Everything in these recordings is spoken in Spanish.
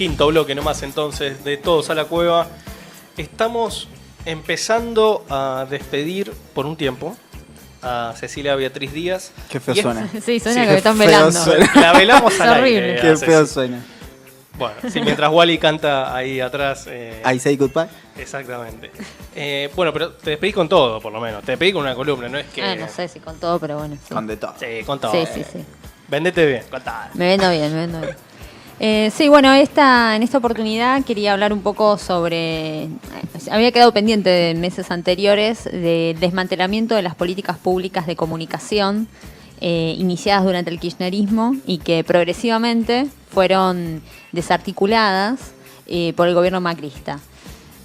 quinto bloque nomás entonces de Todos a la Cueva. Estamos empezando a despedir por un tiempo a Cecilia Beatriz Díaz. Qué feo suena. Sí, suena Sí, que me están velando. La velamos al horrible. aire. Qué feo suena. Bueno, sí, mientras Wally canta ahí atrás. I say goodbye. Exactamente. Bueno, pero te despedí con todo, por lo menos. Te despedí con una columna, no es que... No sé si con todo, pero bueno. Sí, Con de todo. Sí, con todo. sí. Vendete bien, contá. Me vendo bien. Sí, bueno, en esta oportunidad quería hablar un poco sobre... Había quedado pendiente de meses anteriores del desmantelamiento de las políticas públicas de comunicación iniciadas durante el kirchnerismo y que progresivamente fueron desarticuladas por el gobierno macrista.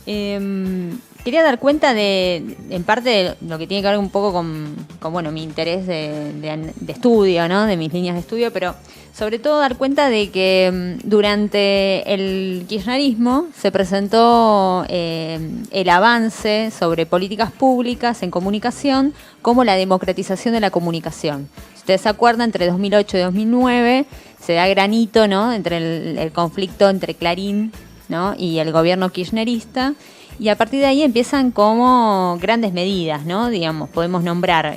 Quería dar cuenta en parte de lo que tiene que ver un poco con bueno, mi interés de estudio, ¿no? De mis líneas de estudio, pero sobre todo dar cuenta de que durante el kirchnerismo se presentó el avance sobre políticas públicas en comunicación como la democratización de la comunicación. Si ustedes se acuerdan, entre 2008 y 2009 se da granito, ¿no? Entre el conflicto entre Clarín, ¿no? y el gobierno kirchnerista. Y a partir de ahí empiezan como grandes medidas, ¿no? Digamos, podemos nombrar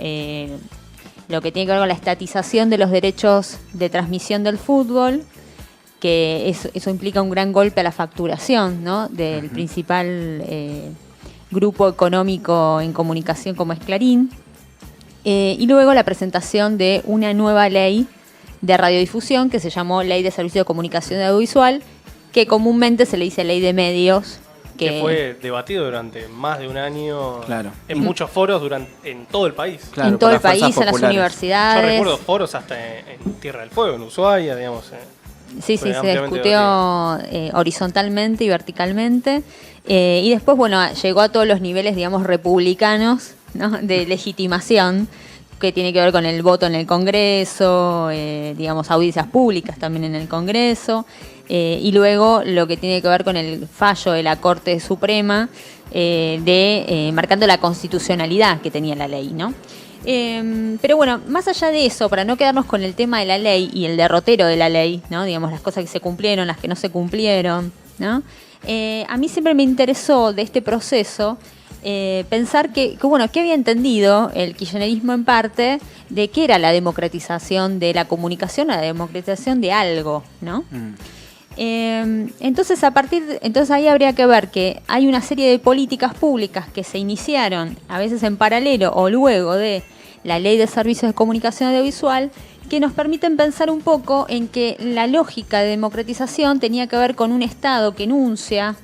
lo que tiene que ver con la estatización de los derechos de transmisión del fútbol, que eso implica un gran golpe a la facturación, ¿no? Del principal grupo económico en comunicación como es Clarín. Y luego la presentación de una nueva ley de radiodifusión que se llamó Ley de Servicios de Comunicación Audiovisual, que comúnmente se le dice Ley de Medios. Que fue debatido durante más de un año, claro, en muchos foros en todo el país. Claro, en todo el fuerzas país, en las populares. universidades. Yo recuerdo foros hasta en Tierra del Fuego, en Ushuaia, digamos. Sí, Fue se ampliamente discutió horizontalmente y verticalmente. Y después, bueno, llegó a todos los niveles, digamos, republicanos, ¿no? De legitimación, que tiene que ver con el voto en el Congreso, digamos, audiencias públicas también en el Congreso. Y luego lo que tiene que ver con el fallo de la Corte Suprema marcando la constitucionalidad que tenía la ley, ¿no? Pero bueno, más allá de eso, para no quedarnos con el tema de la ley y el derrotero de la ley, ¿no? Digamos, las cosas que se cumplieron, las que no se cumplieron, ¿no? A mí siempre me interesó de este proceso pensar que ¿qué había entendido el kirchnerismo en parte de qué era la democratización de la comunicación, la democratización de algo, ¿no? Entonces ahí habría que ver que hay una serie de políticas públicas que se iniciaron a veces en paralelo o luego de la Ley de Servicios de Comunicación Audiovisual que nos permiten pensar un poco en que la lógica de democratización tenía que ver con un Estado que enuncia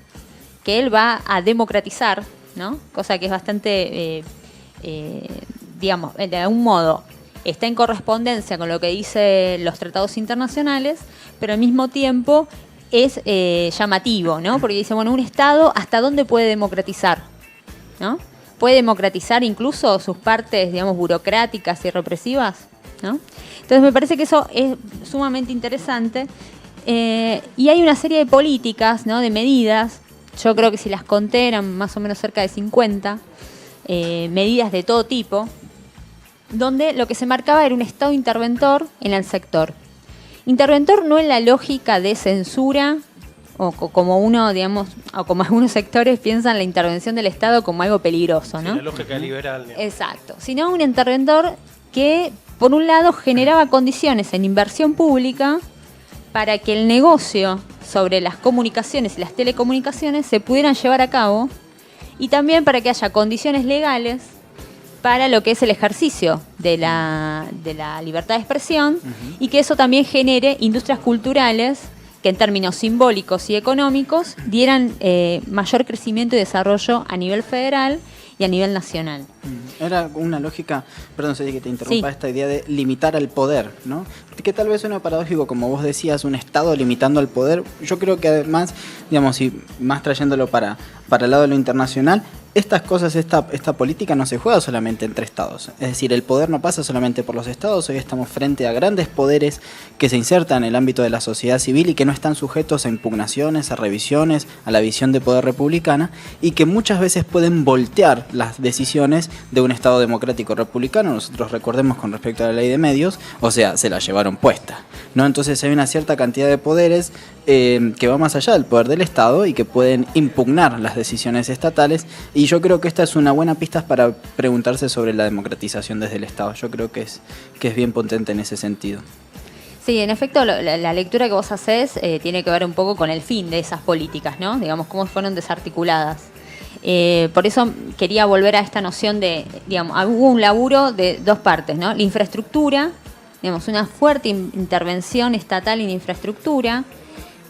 que él va a democratizar, ¿no? Cosa que es bastante, digamos, de algún modo está en correspondencia con lo que dicen los tratados internacionales, pero al mismo tiempo es llamativo, ¿no? Porque dice, bueno, un Estado, ¿hasta dónde puede democratizar? ¿No? ¿Puede democratizar incluso sus partes, digamos, burocráticas y represivas? ¿No? Entonces me parece que eso es sumamente interesante. Y hay una serie de políticas, ¿no? De medidas, yo creo que si las conté eran más o menos cerca de 50, medidas de todo tipo, donde lo que se marcaba era un Estado interventor en el sector. Interventor no en la lógica de censura, o como uno, digamos, o como algunos sectores piensan la intervención del Estado como algo peligroso, ¿no? Sí, la lógica liberal. Digamos. Exacto. Sino un interventor que, por un lado, generaba condiciones en inversión pública para que el negocio sobre las comunicaciones y las telecomunicaciones se pudieran llevar a cabo y también para que haya condiciones legales para lo que es el ejercicio de la libertad de expresión y que eso también genere industrias culturales que en términos simbólicos y económicos dieran mayor crecimiento y desarrollo a nivel federal y a nivel nacional. Era una lógica, perdón, sé que te interrumpa, Sí. Esta idea de limitar al poder, ¿no? Que tal vez suena paradójico, como vos decías, un Estado limitando al poder. Yo creo que además, digamos, y más trayéndolo para el lado de lo internacional, estas cosas, esta política no se juega solamente entre estados. Es decir, el poder no pasa solamente por los estados. Hoy estamos frente a grandes poderes que se insertan en el ámbito de la sociedad civil y que no están sujetos a impugnaciones, a revisiones, a la visión de poder republicana y que muchas veces pueden voltear las decisiones de un Estado democrático republicano. Nosotros recordemos con respecto a la ley de medios, o sea, se la llevaron puesta, ¿no? Entonces hay una cierta cantidad de poderes que va más allá del poder del Estado y que pueden impugnar las decisiones estatales. Y yo creo que esta es una buena pista para preguntarse sobre la democratización desde el Estado. Yo creo que es bien potente en ese sentido. Sí, en efecto, la lectura que vos hacés tiene que ver un poco con el fin de esas políticas, ¿no? Digamos, cómo fueron desarticuladas. Por eso quería volver a esta noción de, digamos, hubo un laburo de dos partes, ¿no? La infraestructura, digamos, una fuerte intervención estatal en infraestructura,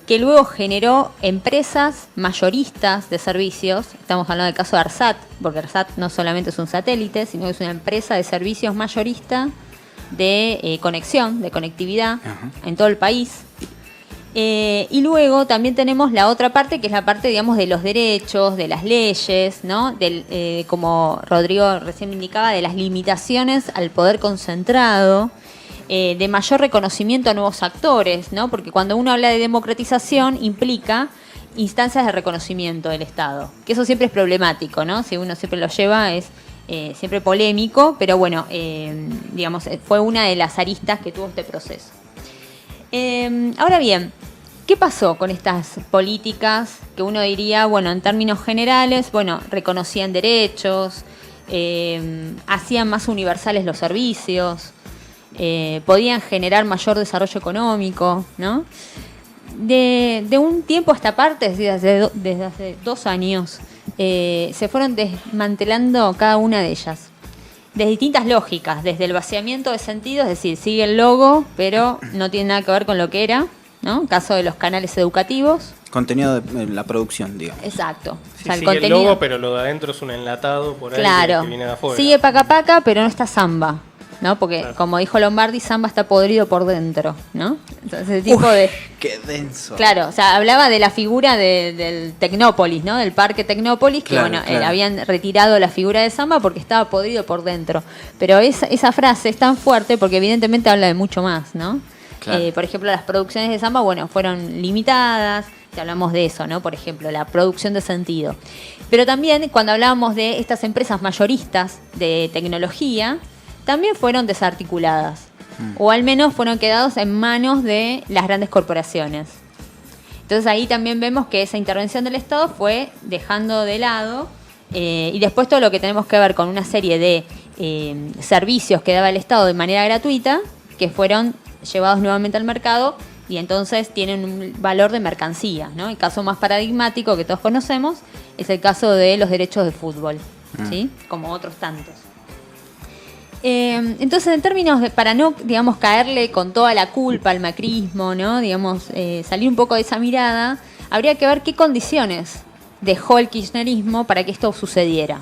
que luego generó empresas mayoristas de servicios. Estamos hablando del caso de ARSAT, porque ARSAT no solamente es un satélite, sino que es una empresa de servicios mayorista de conexión, de conectividad en todo el país. Y luego también tenemos la otra parte, que es la parte, digamos, de los derechos, de las leyes, ¿no? Como Rodrigo recién indicaba, de las limitaciones al poder concentrado, de mayor reconocimiento a nuevos actores, ¿no? Porque cuando uno habla de democratización implica instancias de reconocimiento del Estado, que eso siempre es problemático, ¿no? Si uno siempre lo lleva es siempre polémico, pero bueno, digamos, fue una de las aristas que tuvo este proceso. Ahora bien, ¿qué pasó con estas políticas que uno diría, bueno, en términos generales, bueno, reconocían derechos, hacían más universales los servicios, podían generar mayor desarrollo económico, ¿no? De un tiempo a esta parte, desde hace 2 años, se fueron desmantelando cada una de ellas. De distintas lógicas, desde el vaciamiento de sentido, es decir, sigue el logo, pero no tiene nada que ver con lo que era, ¿no? Caso de los canales educativos. Contenido de la producción, digamos. Exacto. Sí, o sea, el sigue contenido, el logo, pero lo de adentro es un enlatado por ahí claro, que viene de afuera. sigue paca, pero no está samba, ¿no? Porque, claro, como dijo Lombardi, samba está podrido por dentro, ¿no? Entonces, ese tipo de... ¡Qué denso! Claro, o sea, hablaba de la figura del Tecnópolis, ¿no? Del parque Tecnópolis, que Claro, bueno, claro. Habían retirado la figura de samba porque estaba podrido por dentro. Pero esa frase es tan fuerte porque evidentemente habla de mucho más, ¿no? Claro. Por ejemplo, las producciones de samba, bueno, fueron limitadas, si hablamos de eso, ¿no? Por ejemplo, la producción de sentido. Pero también cuando hablábamos de estas empresas mayoristas de tecnología, también fueron desarticuladas. O al menos fueron quedados en manos de las grandes corporaciones. Entonces ahí también vemos que esa intervención del Estado fue dejando de lado, y después todo lo que tenemos que ver con una serie de servicios que daba el Estado de manera gratuita, que fueron llevados nuevamente al mercado y entonces tienen un valor de mercancía, ¿no? El caso más paradigmático que todos conocemos es el caso de los derechos de fútbol, ¿sí? Como otros tantos. Entonces, en términos de, para no, digamos, caerle con toda la culpa al macrismo, ¿no? Digamos, salir un poco de esa mirada, habría que ver qué condiciones dejó el kirchnerismo para que esto sucediera.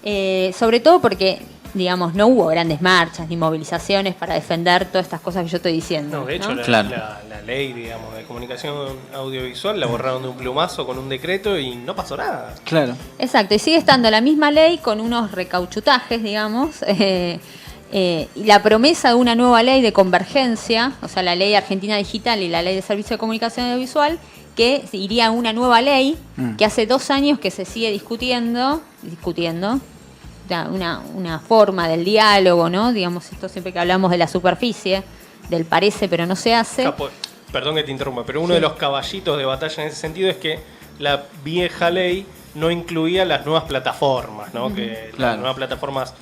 Sobre todo porque, digamos, no hubo grandes marchas ni movilizaciones para defender todas estas cosas que yo estoy diciendo. No, de hecho, ¿no? Claro. la ley, digamos, de comunicación audiovisual la borraron de un plumazo con un decreto y no pasó nada. Claro. Exacto, y sigue estando la misma ley con unos recauchutajes, digamos, y la promesa de una nueva ley de convergencia, o sea, la ley Argentina Digital y la ley de Servicio de Comunicación Audiovisual, que iría a una nueva ley que hace 2 años que se sigue discutiendo, una forma del diálogo, ¿no? Digamos, esto siempre que hablamos de la superficie, del parece pero no se hace. Capo, perdón que te interrumpa, pero uno de los caballitos de batalla en ese sentido es que la vieja ley no incluía las nuevas plataformas, ¿no? Que Claro. las nuevas plataformas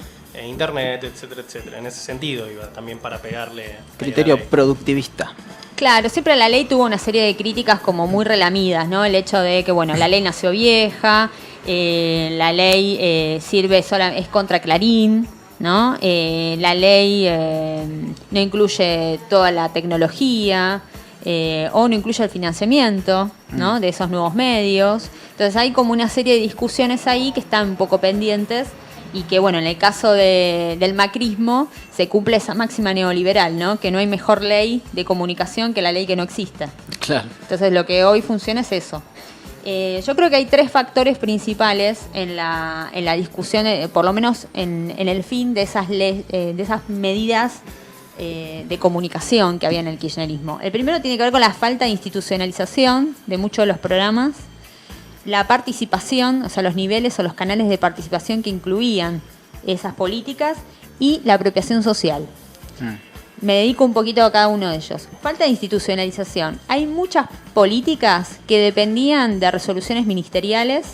internet, etcétera, etcétera. En ese sentido iba también para pegarle. Criterio pegarle. productivista. Claro, siempre la ley tuvo una serie de críticas como muy relamidas, ¿no? El hecho de que, bueno, la ley nació vieja, la ley es contra Clarín, ¿no? La ley no incluye toda la tecnología, o no incluye el financiamiento, ¿no? De esos nuevos medios. Entonces hay como una serie de discusiones ahí que están un poco pendientes y que, bueno, en el caso del macrismo se cumple esa máxima neoliberal, ¿no? Que no hay mejor ley de comunicación que la ley que no exista. Claro. Entonces lo que hoy funciona es eso. Yo creo que hay 3 factores principales en la discusión, por lo menos en el fin de esas medidas de comunicación que había en el kirchnerismo. El primero tiene que ver con la falta de institucionalización de muchos de los programas, la participación, o sea, los niveles o los canales de participación que incluían esas políticas y la apropiación social. me dedico un poquito a cada uno de ellos. Falta de institucionalización. Hay muchas políticas que dependían de resoluciones ministeriales,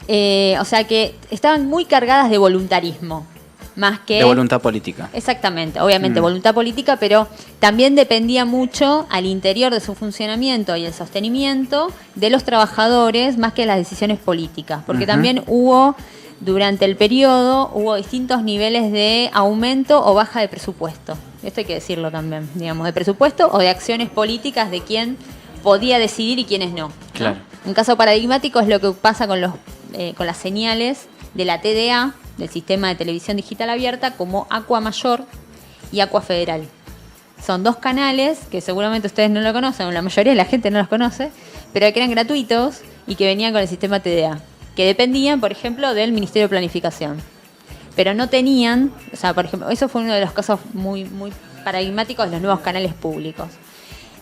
o sea que estaban muy cargadas de voluntarismo, más que... De voluntad política. Exactamente, obviamente voluntad política, pero también dependía mucho al interior de su funcionamiento y el sostenimiento de los trabajadores más que las decisiones políticas, porque también durante el periodo hubo distintos niveles de aumento o baja de presupuesto. Esto hay que decirlo también, digamos, de presupuesto o de acciones políticas de quién podía decidir y quiénes no. Claro. Un caso paradigmático es lo que pasa con las señales de la TDA, del Sistema de Televisión Digital Abierta, como Aqua Mayor y Aqua Federal. Son 2 canales que seguramente ustedes no lo conocen, o la mayoría de la gente no los conoce, pero que eran gratuitos y que venían con el sistema TDA, que dependían, por ejemplo, del Ministerio de Planificación. Pero no tenían, o sea, por ejemplo, eso fue uno de los casos muy, muy paradigmáticos de los nuevos canales públicos.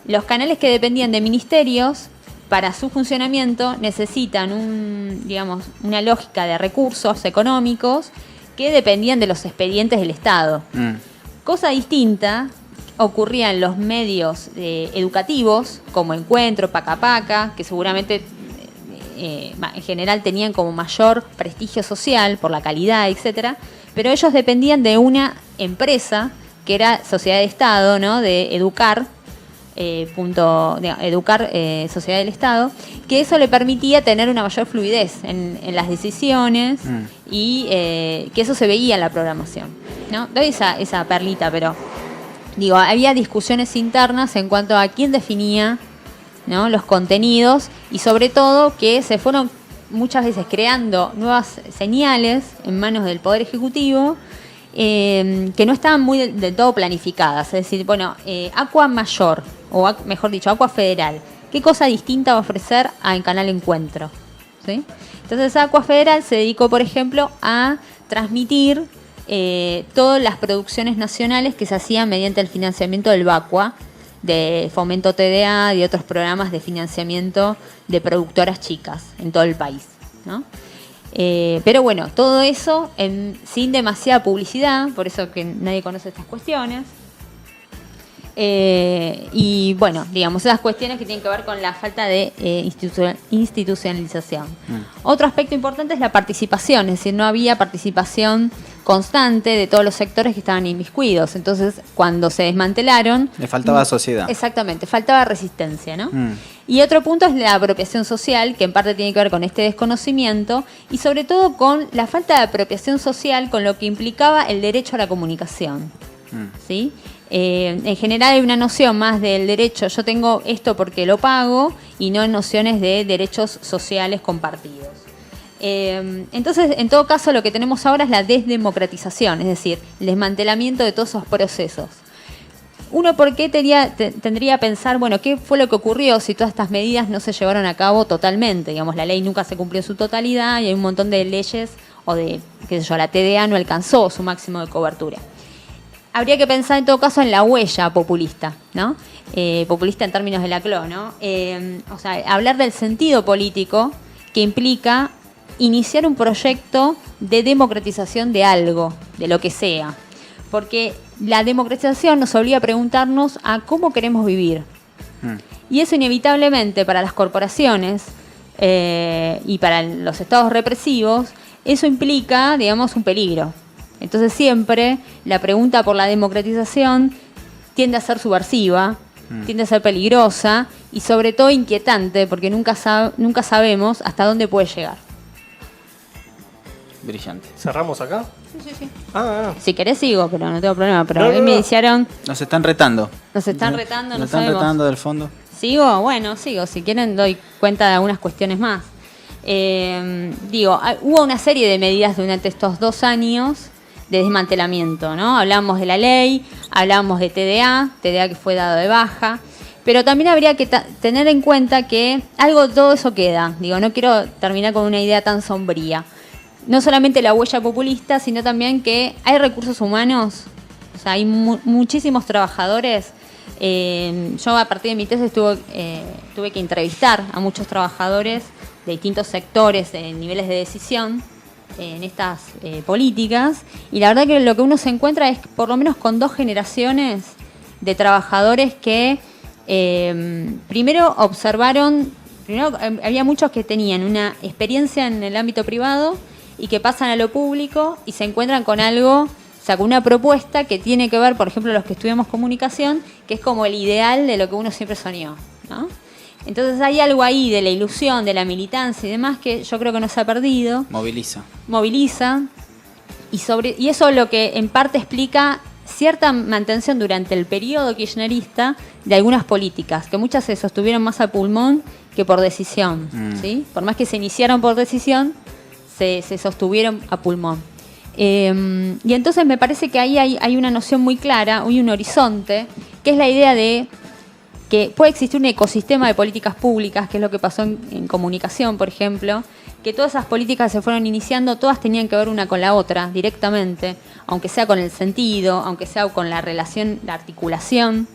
Los canales que dependían de ministerios, para su funcionamiento necesitan una lógica de recursos económicos que dependían de los expedientes del Estado. Cosa distinta ocurría en los medios educativos, como Encuentro, Paca Paca, que seguramente en general tenían como mayor prestigio social por la calidad, etcétera, pero ellos dependían de una empresa que era Sociedad de Estado, ¿no? De Educar, Sociedad del Estado, que eso le permitía tener una mayor fluidez en las decisiones y que eso se veía en la programación, ¿no? Doy esa perlita, pero digo, había discusiones internas en cuanto a quién definía, ¿no?, los contenidos y sobre todo que se fueron muchas veces creando nuevas señales en manos del Poder Ejecutivo que no estaban muy del todo planificadas. Es decir, bueno, Aqua Mayor, o mejor dicho, Aqua Federal, ¿qué cosa distinta va a ofrecer al canal Encuentro? ¿Sí? Entonces Aqua Federal se dedicó, por ejemplo, a transmitir todas las producciones nacionales que se hacían mediante el financiamiento del VACUA, de Fomento TDA y de otros programas de financiamiento de productoras chicas en todo el país, ¿no? Pero bueno, todo eso sin demasiada publicidad, por eso que nadie conoce estas cuestiones. Y bueno, digamos, esas cuestiones que tienen que ver con la falta de institucionalización. Otro aspecto importante es la participación, es decir, no había participación constante de todos los sectores que estaban inmiscuidos. Entonces, cuando se desmantelaron... Le faltaba sociedad. Exactamente, faltaba resistencia, ¿no? Y otro punto es la apropiación social, que en parte tiene que ver con este desconocimiento y sobre todo con la falta de apropiación social con lo que implicaba el derecho a la comunicación. ¿Sí? En general hay una noción más del derecho, yo tengo esto porque lo pago, y no en nociones de derechos sociales compartidos. Entonces, en todo caso, lo que tenemos ahora es la desdemocratización, es decir, el desmantelamiento de todos esos procesos. Uno, ¿por qué tendría a pensar, bueno, qué fue lo que ocurrió si todas estas medidas no se llevaron a cabo totalmente? Digamos, la ley nunca se cumplió en su totalidad y hay un montón de leyes, o de, qué sé yo, la TDA no alcanzó su máximo de cobertura. Habría que pensar en todo caso en la huella populista, ¿no? Populista en términos de Laclau, ¿no? O sea, hablar del sentido político que implica iniciar un proyecto de democratización de algo, de lo que sea. Porque la democratización nos obliga a preguntarnos a cómo queremos vivir. Y eso inevitablemente para las corporaciones y para los estados represivos, eso implica, digamos, un peligro. Entonces siempre la pregunta por la democratización tiende a ser subversiva, tiende a ser peligrosa y sobre todo inquietante, porque nunca sabemos hasta dónde puede llegar. Brillante. ¿Cerramos acá? Sí. Ah. Si querés sigo, pero no tengo problema. Pero No. me iniciaron... Nos están retando. Nos están retando, no Nos están sabemos. retando del fondo. ¿Sigo? Bueno, sigo. Si quieren doy cuenta de algunas cuestiones más. Hubo una serie de medidas durante estos 2 años de desmantelamiento, ¿no? Hablábamos de la ley, hablábamos de TDA que fue dado de baja, pero también habría que tener en cuenta que todo eso queda. No quiero terminar con una idea tan sombría. No solamente la huella populista, sino también que hay recursos humanos, o sea, hay muchísimos trabajadores. Yo a partir de mi tesis tuve que entrevistar a muchos trabajadores de distintos sectores, de niveles de decisión, en estas políticas, y la verdad que lo que uno se encuentra es por lo menos con 2 generaciones de trabajadores que primero había muchos que tenían una experiencia en el ámbito privado y que pasan a lo público y se encuentran con algo, o sea, con una propuesta que tiene que ver, por ejemplo, los que estudiamos comunicación, que es como el ideal de lo que uno siempre soñó, ¿no? Entonces hay algo ahí de la ilusión, de la militancia y demás que yo creo que no se ha perdido. Moviliza. Y eso es lo que en parte explica cierta mantención durante el periodo kirchnerista de algunas políticas, que muchas se sostuvieron más a pulmón que por decisión, ¿sí? Por más que se iniciaron por decisión, se sostuvieron a pulmón. Y entonces me parece que ahí hay una noción muy clara, hay un horizonte, que es la idea de que puede existir un ecosistema de políticas públicas, que es lo que pasó en comunicación, por ejemplo, que todas esas políticas se fueron iniciando, todas tenían que ver una con la otra directamente, aunque sea con el sentido, aunque sea con la relación, la articulación,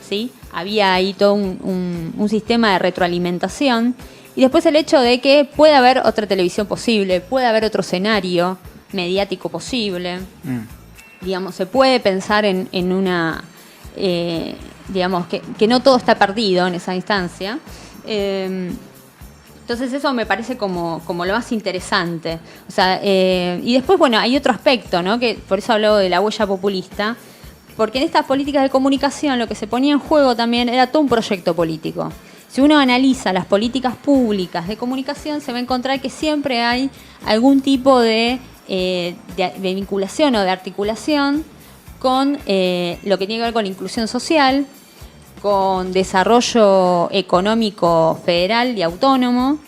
¿sí? Había ahí todo un sistema de retroalimentación. Y después el hecho de que puede haber otra televisión posible, puede haber otro escenario mediático posible. Digamos, se puede pensar en una... digamos, que no todo está perdido en esa instancia. Entonces eso me parece como lo más interesante. O sea, y después, bueno, hay otro aspecto, ¿no? Que por eso hablo de la huella populista, porque en estas políticas de comunicación lo que se ponía en juego también era todo un proyecto político. Si uno analiza las políticas públicas de comunicación, se va a encontrar que siempre hay algún tipo de vinculación o de articulación con lo que tiene que ver con la inclusión social, con desarrollo económico federal y autónomo,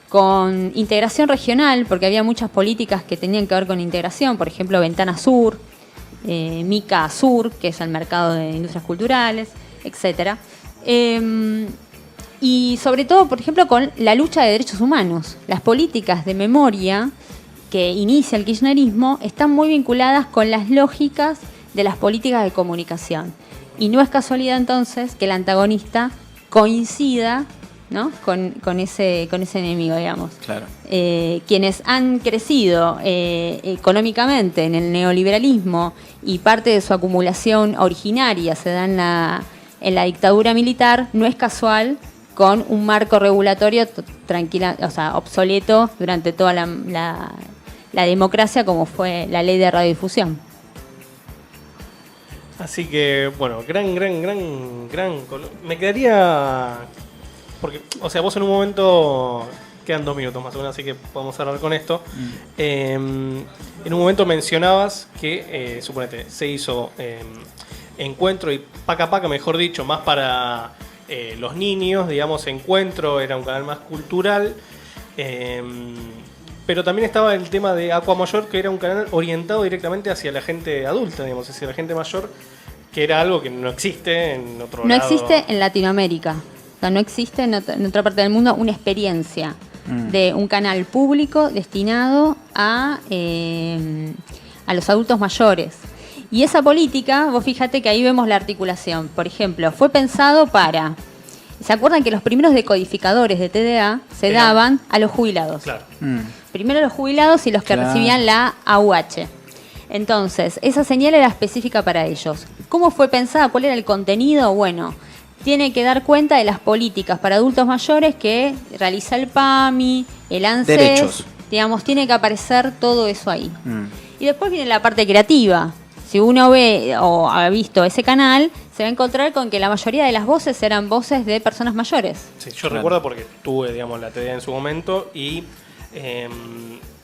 con integración regional, porque había muchas políticas que tenían que ver con integración, por ejemplo, Ventana Sur, Mica Sur, que es el mercado de industrias culturales, etcétera. Y sobre todo, por ejemplo, con la lucha de derechos humanos. Las políticas de memoria que inicia el kirchnerismo están muy vinculadas con las lógicas de las políticas de comunicación. Y no es casualidad entonces que el antagonista coincida, ¿no? con ese enemigo, digamos. Claro. Quienes han crecido económicamente en el neoliberalismo y parte de su acumulación originaria se da en la dictadura militar, no es casual con un marco regulatorio tranquila, o sea, obsoleto durante toda la democracia, como fue la ley de radiodifusión. Así que, bueno, gran. Me quedaría. Porque, o sea, vos en un momento. Quedan 2 minutos más o menos, así que podemos hablar con esto. En un momento mencionabas que, suponete, se hizo Encuentro y Paca Paca, mejor dicho, más para los niños, digamos. Encuentro era un canal más cultural. Pero también estaba el tema de Aqua Mayor, que era un canal orientado directamente hacia la gente adulta, digamos, hacia la gente mayor, que era algo que no existe en otro lado. No existe en Latinoamérica. O sea, no existe en otra parte del mundo una experiencia de un canal público destinado a los adultos mayores. Y esa política, vos fíjate que ahí vemos la articulación. Por ejemplo, fue pensado para... ¿Se acuerdan que los primeros decodificadores de TDA se daban a los jubilados? Claro. Primero los jubilados y los que recibían la AUH. Entonces, esa señal era específica para ellos. ¿Cómo fue pensada? ¿Cuál era el contenido? Bueno, tiene que dar cuenta de las políticas para adultos mayores que realiza el PAMI, el ANSES. Derechos. Digamos, tiene que aparecer todo eso ahí. Y después viene la parte creativa. Si uno ve o ha visto ese canal, se va a encontrar con que la mayoría de las voces eran voces de personas mayores. Sí, yo recuerdo porque tuve, digamos, la TDA en su momento y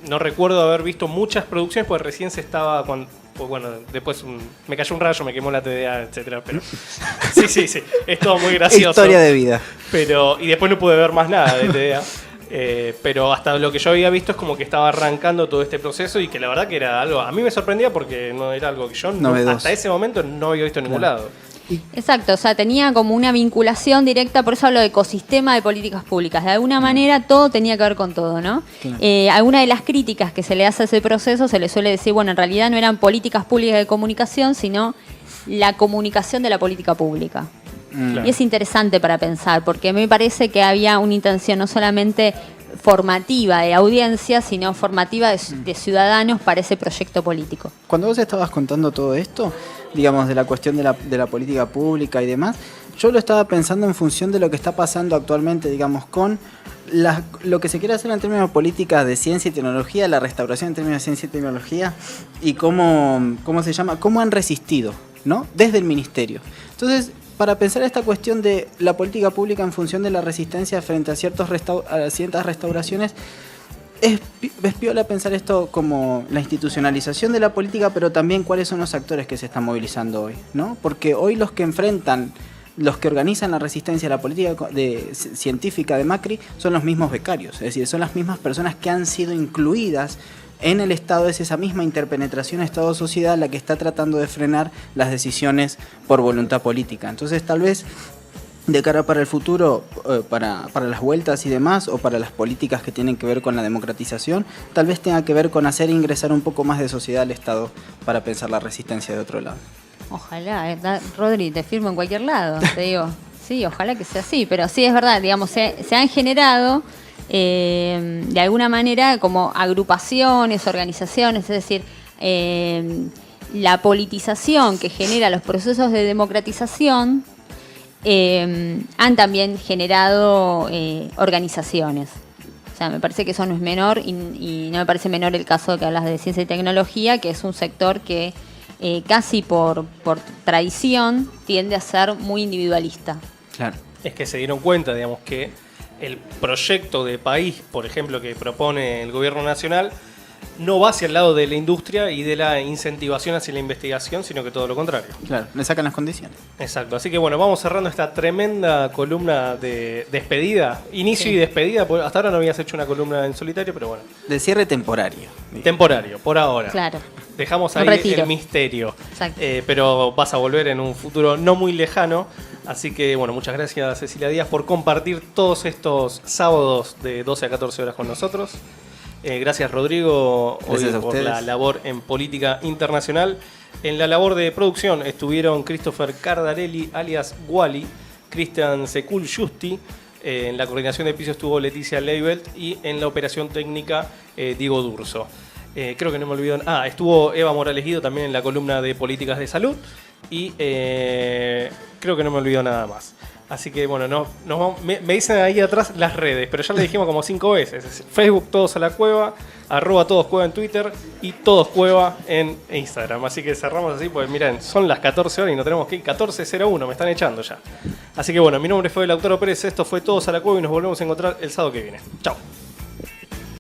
no recuerdo haber visto muchas producciones porque recién se estaba... pues bueno, después me cayó un rayo, me quemó la TDA, etcétera, pero sí, es todo muy gracioso. Historia de vida. Y después no pude ver más nada de TDA. Pero hasta lo que yo había visto es como que estaba arrancando todo este proceso y que la verdad que era algo... A mí me sorprendía porque no era algo que yo hasta ese momento no había visto en ningún lado. Exacto, o sea, tenía como una vinculación directa, por eso hablo de ecosistema de políticas públicas. De alguna manera todo tenía que ver con todo, ¿no? Alguna de las críticas que se le hace a ese proceso se le suele decir, bueno, en realidad no eran políticas públicas de comunicación, sino la comunicación de la política pública. Y es interesante para pensar, porque me parece que había una intención no solamente formativa de audiencia, sino formativa de ciudadanos para ese proyecto político. Cuando vos estabas contando todo esto, digamos, de la cuestión de la política pública y demás, yo lo estaba pensando en función de lo que está pasando actualmente, digamos, con lo que se quiere hacer en términos de políticas de ciencia y tecnología, la restauración en términos de ciencia y tecnología, y cómo se llama, cómo han resistido, ¿no? Desde el ministerio. Entonces, para pensar esta cuestión de la política pública en función de la resistencia frente a ciertas restauraciones, es piola pensar esto como la institucionalización de la política, pero también cuáles son los actores que se están movilizando hoy, ¿no? Porque hoy los que organizan la resistencia a la política científica de Macri son los mismos becarios, es decir, son las mismas personas que han sido incluidas en el Estado. Es esa misma interpenetración Estado-sociedad la que está tratando de frenar las decisiones por voluntad política. Entonces, tal vez de cara para el futuro, para las vueltas y demás, o para las políticas que tienen que ver con la democratización, tal vez tenga que ver con hacer ingresar un poco más de sociedad al Estado para pensar la resistencia de otro lado. Ojalá, Rodri, te firmo en cualquier lado, te digo. Sí, ojalá que sea así, pero sí es verdad, digamos, se han generado de alguna manera como agrupaciones, organizaciones, es decir, la politización que genera los procesos de democratización han también generado organizaciones. O sea, me parece que eso no es menor y no me parece menor el caso que hablas de ciencia y tecnología, que es un sector que casi por tradición tiende a ser muy individualista. Claro. Es que se dieron cuenta, digamos, que el proyecto de país, por ejemplo, que propone el gobierno nacional, no va hacia el lado de la industria y de la incentivación hacia la investigación, sino que todo lo contrario. Claro, le sacan las condiciones. Exacto. Así que bueno, vamos cerrando esta tremenda columna de despedida, inicio y despedida, porque hasta ahora no habías hecho una columna en solitario, pero bueno. De cierre temporario. Temporario, por ahora. Claro. Dejamos ahí el misterio. Exacto. Pero vas a volver en un futuro no muy lejano. Así que bueno, muchas gracias Cecilia Díaz por compartir todos estos sábados de 12 a 14 horas con nosotros. Gracias Rodrigo gracias por la labor en política internacional. En la labor de producción estuvieron Christopher Cardarelli alias Wally, Cristian Secul Justi, en la coordinación de piso estuvo Leticia Leibelt y en la operación técnica Diego Durso. Creo que no me olvidó. Estuvo Eva Morales Guido también en la columna de políticas de salud y creo que no me olvidó nada más. Así que bueno, me dicen ahí atrás las redes, pero ya le dijimos como 5 veces. Facebook Todos a la Cueva, @TodosCueva en Twitter y Todos Cueva en Instagram. Así que cerramos así, pues miren, son las 14 horas y no tenemos que ir. 14:01, me están echando ya. Así que bueno, mi nombre fue Lautaro Pérez, esto fue Todos a la Cueva y nos volvemos a encontrar el sábado que viene. Chao.